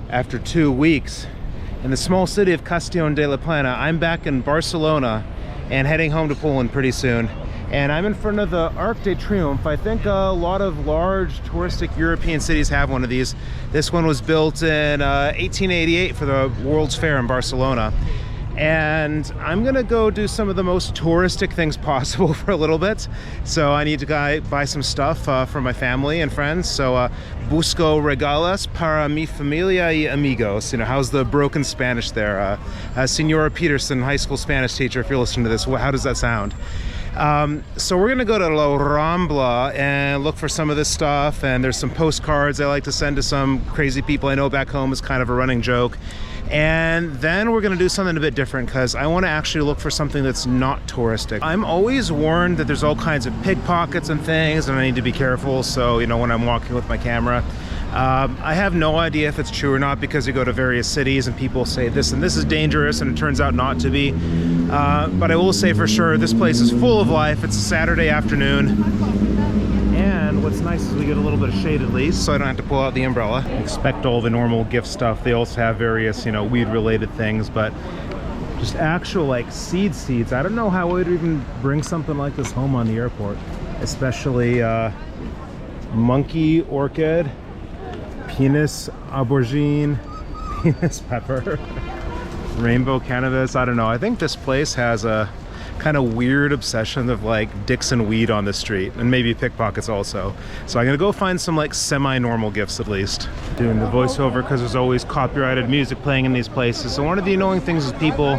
after 2 weeks in the small city of Castellon de la Plana. I'm back in Barcelona and heading home to Poland pretty soon. And I'm in front of the Arc de Triomphe. I think a lot of large touristic European cities have one of these. This one was built in 1888 for the World's Fair in Barcelona. And I'm gonna go do some of the most touristic things possible for a little bit. So I need to buy some stuff for my family and friends. So busco regalos para mi familia y amigos. You know, how's the broken Spanish there? Senora Peterson, high school Spanish teacher, if you're listening to this, how does that sound? So we're gonna go to La Rambla and look for some of this stuff, and there's some postcards I like to send to some crazy people I know back home. Is kind of a running joke. And then we're gonna do something a bit different because I want to actually look for something that's not touristic. I'm always warned that there's all kinds of pickpockets and things, and I need to be careful. So, you know, when I'm walking with my camera, I have no idea if it's true or not, because you go to various cities and people say this and this is dangerous, and it turns out not to be. But I will say for sure, this place is full of life. It's a Saturday afternoon. And what's nice is we get a little bit of shade at least, so I don't have to pull out the umbrella. Expect all the normal gift stuff. They also have various, you know, weed-related things, but just actual like seeds. I don't know how I would even bring something like this home on the airport, especially monkey orchid, penis aubergine, penis pepper, rainbow cannabis. I don't know. I think this place has a kind of weird obsession of like dicks and weed on the street, and maybe pickpockets also. So I'm gonna go find some like semi-normal gifts at least. Doing the voiceover because there's always copyrighted music playing in these places. So one of the annoying things is people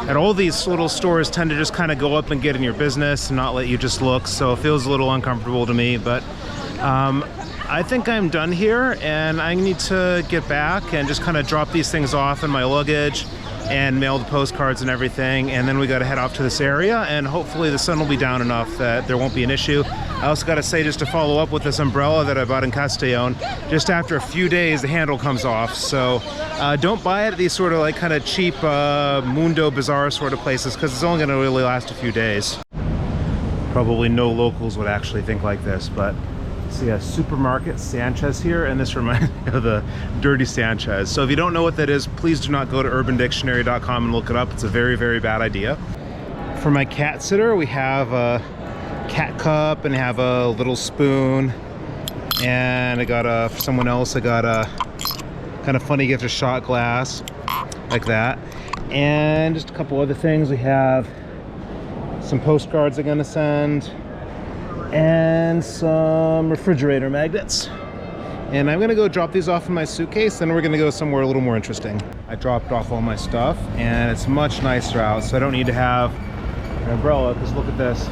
at all these little stores tend to just kind of go up and get in your business and not let you just look. So it feels a little uncomfortable to me, but I think I'm done here, and I need to get back and just kind of drop these things off in my luggage and mail the postcards and everything, and then we got to head off to this area, and hopefully the sun will be down enough that there won't be an issue. I also got to say, just to follow up with this umbrella that I bought in Castellon, just after a few days the handle comes off. So don't buy it at these sort of like kind of cheap Mundo Bazaar sort of places, because it's only going to really last a few days. Probably no locals would actually think like this, but see a supermarket Sanchez here, and this reminds me of the dirty Sanchez. So if you don't know what that is, please do not go to urbandictionary.com and look it up. It's a very, very bad idea. For my cat sitter, we have a cat cup and have a little spoon, and I got for someone else I got a kind of funny gift, a shot glass like that, and just a couple other things. We have some postcards I'm gonna send, and some refrigerator magnets. And I'm gonna go drop these off in my suitcase, then we're gonna go somewhere a little more interesting. I dropped off all my stuff, and it's much nicer out, so I don't need to have an umbrella, because look at this.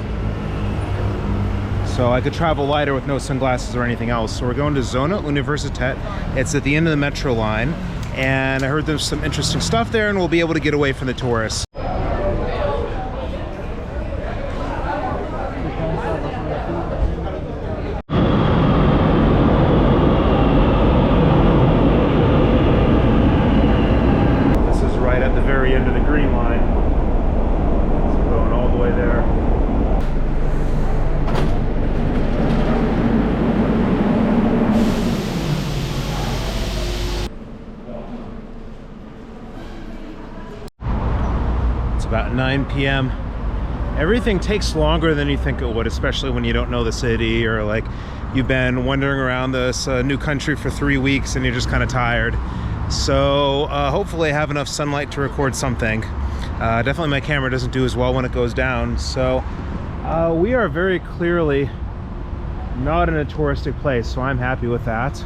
So I could travel lighter with no sunglasses or anything else. So we're going to Zona Universitat. It's at the end of the metro line, and I heard there's some interesting stuff there, and we'll be able to get away from the tourists. About 9 p.m. Everything takes longer than you think it would, especially when you don't know the city, or like you've been wandering around this new country for 3 weeks and you're just kind of tired. So hopefully I have enough sunlight to record something. Definitely my camera doesn't do as well when it goes down. So we are very clearly not in a touristic place, so I'm happy with that.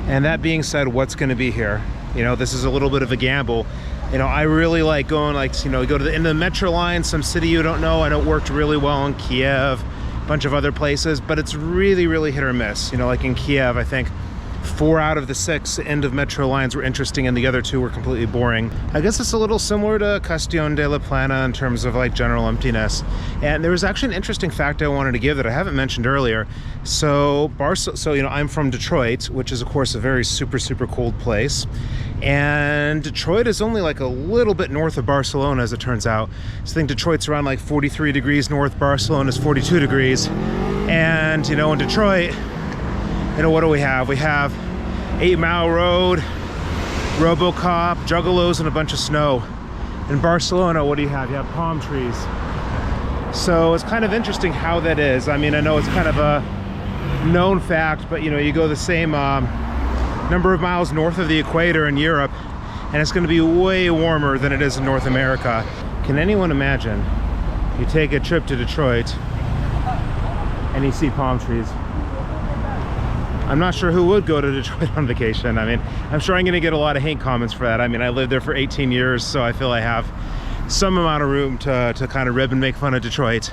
And that being said, what's going to be here? You know, this is a little bit of a gamble. You know, I really like going, like, you know, go to the end of the metro line, some city you don't know. I know it worked really well in Kiev, a bunch of other places, but it's really, really hit or miss. You know, like in Kiev, I think 4 out of the 6 end of metro lines were interesting, and the other 2 were completely boring. I guess it's a little similar to Castellon de la Plana in terms of like general emptiness. And there was actually an interesting fact I wanted to give that I haven't mentioned earlier. So you know, I'm from Detroit, which is of course a very super, super cold place. And Detroit is only like a little bit north of Barcelona, as it turns out. So I think Detroit's around like 43 degrees north, Barcelona is 42 degrees. And, you know, in Detroit, you know, what do we have? We have 8 Mile Road, RoboCop, Juggalos, and a bunch of snow. In Barcelona, what do you have? You have palm trees. So it's kind of interesting how that is. I mean, I know it's kind of a known fact, but you know, you go the same number of miles north of the equator in Europe, and it's going to be way warmer than it is in North America. Can anyone imagine you take a trip to Detroit and you see palm trees? I'm not sure who would go to Detroit on vacation. I mean, I'm sure I'm going to get a lot of hate comments for that. I mean, I lived there for 18 years, so I feel I have some amount of room to kind of rib and make fun of Detroit.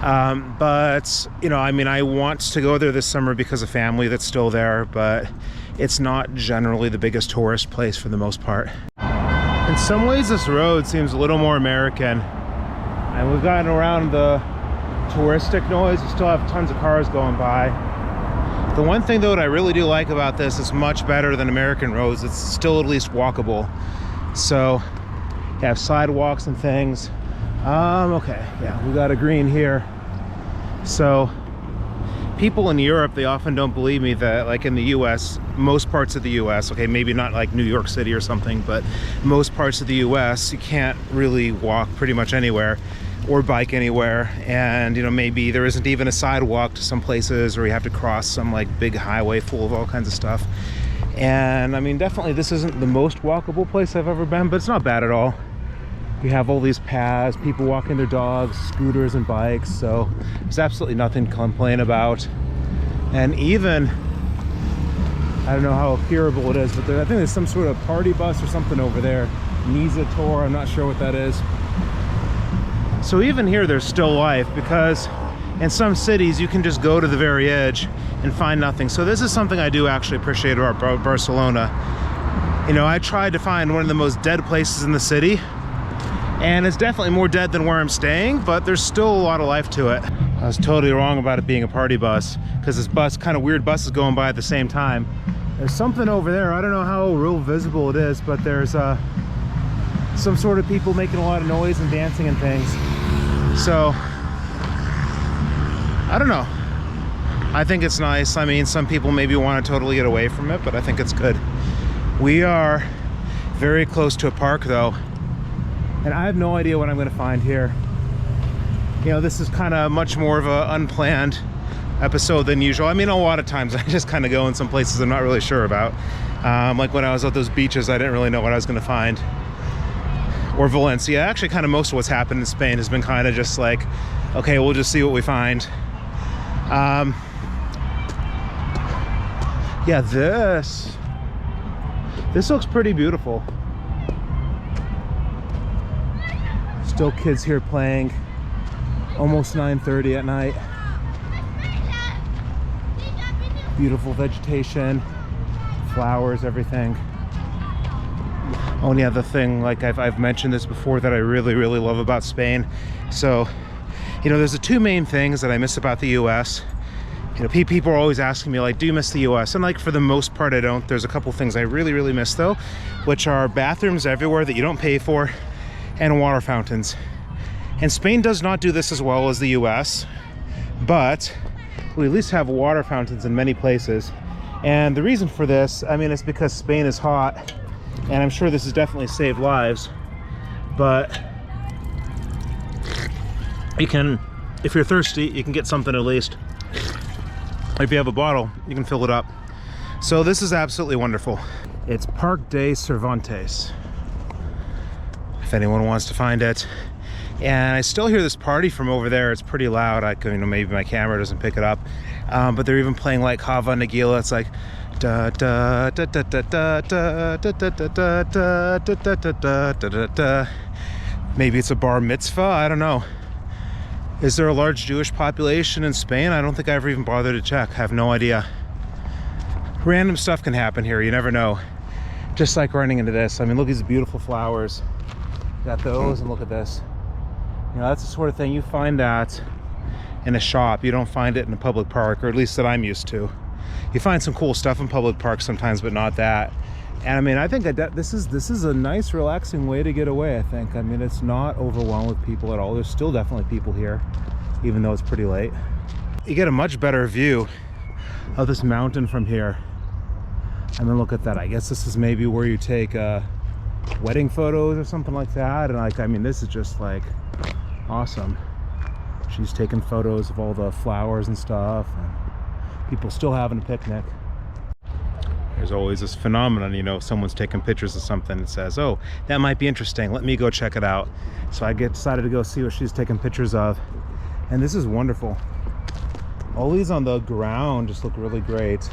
But, you know, I mean, I want to go there this summer because of family that's still there, but it's not generally the biggest tourist place for the most part. In some ways, this road seems a little more American. And we've gotten around the touristic noise. We still have tons of cars going by. The one thing though that I really do like about this is much better than American roads. It's still at least walkable. So you have sidewalks and things. Okay, yeah, we got a green here. So people in Europe, they often don't believe me that like in the US, most parts of the US, okay, maybe not like New York City or something, but most parts of the US, you can't really walk pretty much anywhere or bike anywhere. And you know, maybe there isn't even a sidewalk to some places, or you have to cross some like big highway full of all kinds of stuff. And I mean, definitely this isn't the most walkable place I've ever been, but it's not bad at all. You have all these paths, people walking their dogs, scooters and bikes, so there's absolutely nothing to complain about. And even, I don't know how appearable it is, but I think there's some sort of party bus or something over there. Niza Tour, I'm not sure what that is. So even here there's still life, because in some cities you can just go to the very edge and find nothing. So this is something I do actually appreciate about Barcelona. You know, I tried to find one of the most dead places in the city, and it's definitely more dead than where I'm staying, but there's still a lot of life to it. I was totally wrong about it being a party bus, because this bus, kind of weird bus, is going by at the same time. There's something over there. I don't know how real visible it is, but there's some sort of people making a lot of noise and dancing and things. So I don't know. I think it's nice. I mean, some people maybe want to totally get away from it, but I think it's good. We are very close to a park though, and I have no idea what I'm going to find here. You know, this is kind of much more of an unplanned episode than usual. I mean, a lot of times I just kind of go in some places I'm not really sure about. Like when I was at those beaches, I didn't really know what I was going to find. Or Valencia. Actually, kind of most of what's happened in Spain has been kind of just like, okay, we'll just see what we find. Yeah, this looks pretty beautiful. Still kids here playing. Almost 9:30 at night. Beautiful vegetation, flowers, everything. Oh yeah, the thing, like I've mentioned this before, that I really love about Spain. So, you know, there's the two main things that I miss about the US. You know, people are always asking me, like, do you miss the US? And like, for the most part, I don't. There's a couple things I really miss though, which are bathrooms everywhere that you don't pay for, and water fountains. And Spain does not do this as well as the US, but we at least have water fountains in many places. And the reason for this, I mean, it's because Spain is hot, and I'm sure this has definitely saved lives. But you can, if you're thirsty, you can get something at least. If you have a bottle, you can fill it up. So this is absolutely wonderful. It's Parc de Cervantes, if anyone wants to find it. And I still hear this party from over there. It's pretty loud. I could, you know, maybe my camera doesn't pick it up. But they're even playing like Hava Nagila. It's like da da da da da da da da da da da da da da da. Maybe it's a bar mitzvah. I don't know. Is there a large Jewish population in Spain? I don't think I ever even bothered to check. I have no idea. Random stuff can happen here. You never know. Just like running into this. I mean, look at these beautiful flowers. Got those, and look at this. You know, that's the sort of thing you find that in a shop. You don't find it in a public park, or at least that I'm used to. You find some cool stuff in public parks sometimes, but not that. And I mean, I think this is a nice, relaxing way to get away, I think. I mean, it's not overwhelmed with people at all. There's still definitely people here, even though it's pretty late. You get a much better view of this mountain from here. And then look at that. I guess this is maybe where you take wedding photos or something like that. And like, I mean, this is just like awesome. She's taking photos of all the flowers and stuff, and people still having a picnic. There's always this phenomenon, you know, if someone's taking pictures of something and says, oh, that might be interesting, let me go check it out. So I decided to go see what she's taking pictures of. And this is wonderful. All these on the ground just look really great.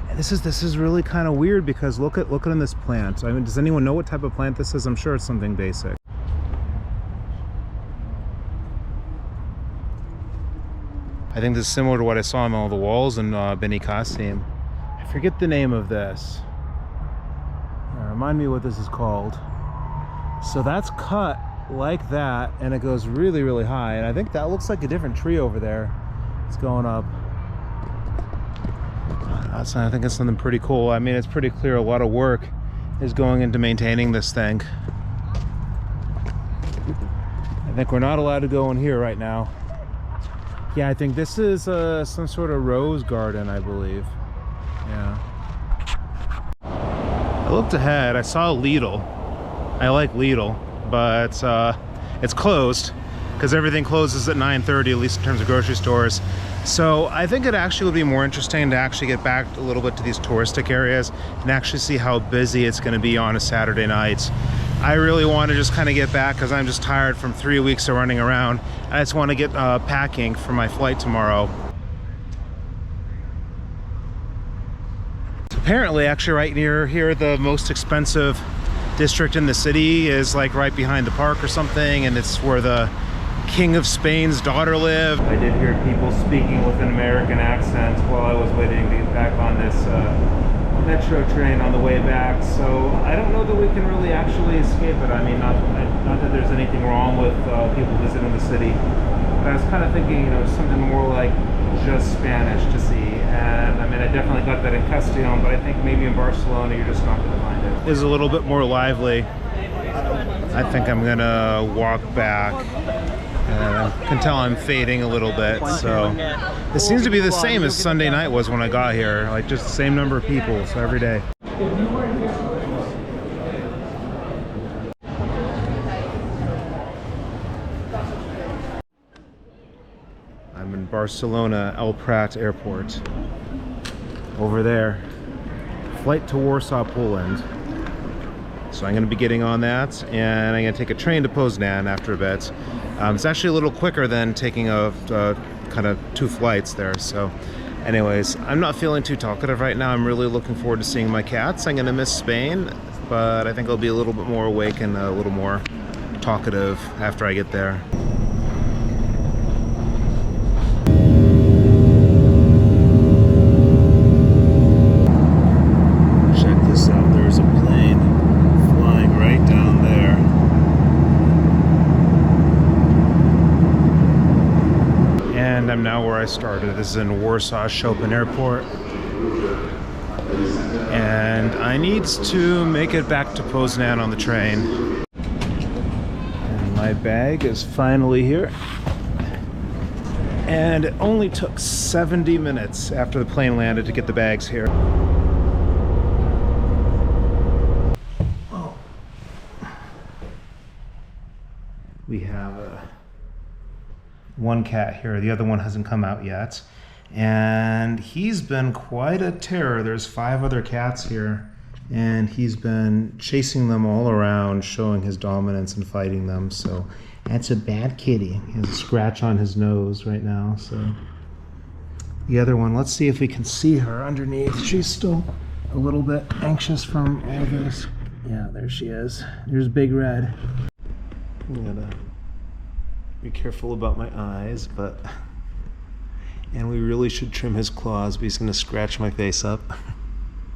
And this is really kind of weird because look at this plant. I mean, does anyone know what type of plant this is? I'm sure it's something basic. I think this is similar to what I saw on all the walls in Benicassim. I forget the name of this. Remind me what this is called. So that's cut like that, and it goes really, really high. And I think that looks like a different tree over there. It's going up. I think it's something pretty cool. I mean, it's pretty clear a lot of work is going into maintaining this thing. I think we're not allowed to go in here right now. Yeah, I think this is some sort of rose garden, I believe. Yeah. I looked ahead, I saw Lidl. I like Lidl, but it's closed because everything closes at 9:30, at least in terms of grocery stores. So I think it actually would be more interesting to actually get back a little bit to these touristic areas and actually see how busy it's going to be on a Saturday night. I really want to just kind of get back because I'm just tired from 3 weeks of running around. I just want to get packing for my flight tomorrow. Apparently, actually right near here, the most expensive district in the city is like right behind the park or something, and it's where the King of Spain's daughter lived. I did hear people speaking with an American accent while I was waiting to get back on this metro train on the way back, so I don't know that we can really actually escape it. I mean, not that there's anything wrong with people visiting the city, but I was kind of thinking, you know, something more like just Spanish to see. And I mean, I definitely got that in Castellon, but I think maybe in Barcelona you're just not going to find it. It's a little bit more lively. I think I'm gonna walk back. I can tell I'm fading a little bit, so it seems to be the same as Sunday night was when I got here, like just the same number of people, so every day. I'm in Barcelona El Prat Airport. Over there, flight to Warsaw, Poland. So I'm going to be getting on that, and I'm going to take a train to Poznan after a bit. It's actually a little quicker than taking a kind of 2 flights there. So anyways, I'm not feeling too talkative right now. I'm really looking forward to seeing my cats. I'm going to miss Spain, but I think I'll be a little bit more awake and a little more talkative after I get there. Check this out. There's a plane flying right down there. And I'm now where I started. This is in Warsaw Chopin Airport. And I need to make it back to Poznan on the train. And my bag is finally here. And it only took 70 minutes after the plane landed to get the bags here. We have one cat here. The other one hasn't come out yet. And he's been quite a terror. There's 5 other cats here. And he's been chasing them all around, showing his dominance and fighting them. So that's a bad kitty. He has a scratch on his nose right now. So the other one, let's see if we can see her underneath. She's still a little bit anxious from all of this. Yeah, there she is. There's Big Red. I'm gonna be careful about my eyes, and we really should trim his claws, but he's gonna scratch my face up.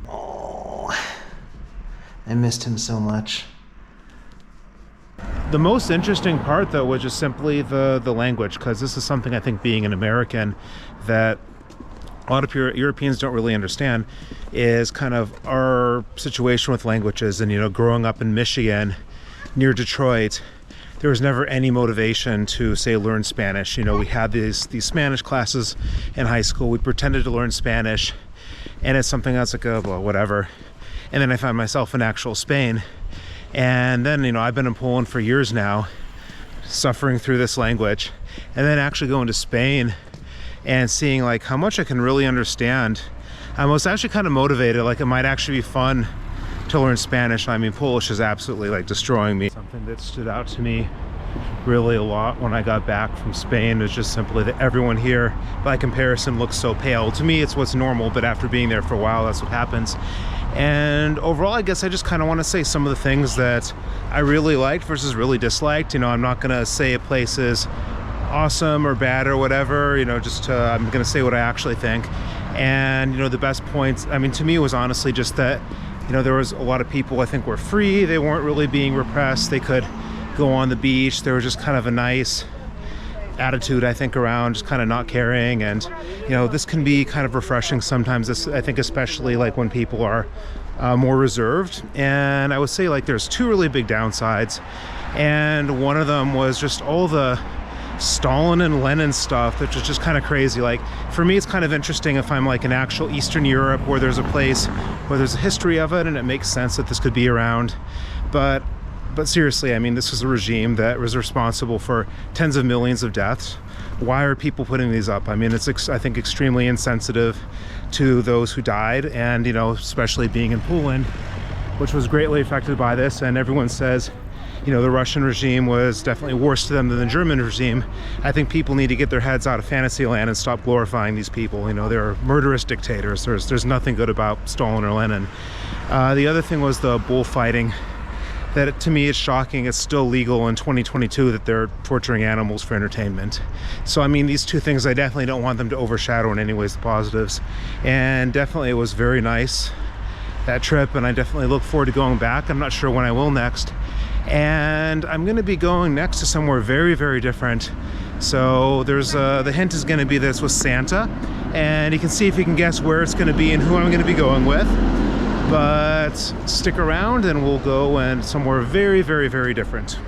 Oh, I missed him so much. The most interesting part, though, was just simply the language, because this is something I think, being an American, that a lot of Europeans don't really understand, is kind of our situation with languages. And, you know, growing up in Michigan near Detroit, there was never any motivation to, say, learn Spanish. You know, we had these Spanish classes in high school. We pretended to learn Spanish, and it's something that's like, oh, well, whatever. And then I find myself in actual Spain. And then, you know, I've been in Poland for years now, suffering through this language, and then actually going to Spain and seeing like how much I can really understand. I was actually kind of motivated, like it might actually be fun to learn Spanish. I mean, Polish is absolutely like destroying me. Something that stood out to me really a lot when I got back from Spain is just simply that everyone here by comparison looks so pale. To me it's what's normal, but after being there for a while, that's what happens. And overall, I guess I just kind of want to say some of the things that I really liked versus really disliked. You know, I'm not gonna say a place is awesome or bad or whatever, you know, just I'm gonna say what I actually think. And you know, the best points, I mean, to me, it was honestly just that, you know, there was a lot of people I think were free, they weren't really being repressed, they could go on the beach. There was just kind of a nice attitude, I think, around just kind of not caring. And you know, this can be kind of refreshing sometimes, this, I think, especially like when people are more reserved. And I would say like there's two really big downsides, and one of them was just all the Stalin and Lenin stuff, which is just kind of crazy. Like for me, it's kind of interesting if I'm like in actual Eastern Europe where there's a place where there's a history of it and it makes sense that this could be around. But seriously, I mean, this was a regime that was responsible for tens of millions of deaths. Why are people putting these up? I mean, it's I think extremely insensitive to those who died, and you know, especially being in Poland, which was greatly affected by this. And everyone says, you know, the Russian regime was definitely worse to them than the German regime. I think people need to get their heads out of fantasy land and stop glorifying these people. You know, they're murderous dictators. There's nothing good about Stalin or Lenin. The other thing was the bullfighting. That to me is shocking. It's still legal in 2022 that they're torturing animals for entertainment. So I mean, these two things, I definitely don't want them to overshadow in any ways the positives. And definitely it was very nice, that trip, and I definitely look forward to going back. I'm not sure when I will next. And I'm gonna be going next to somewhere very, very different. So there's the hint is gonna be this with Santa, and you can see if you can guess where it's gonna be and who I'm gonna be going with. But stick around and we'll go and somewhere very, very, very different.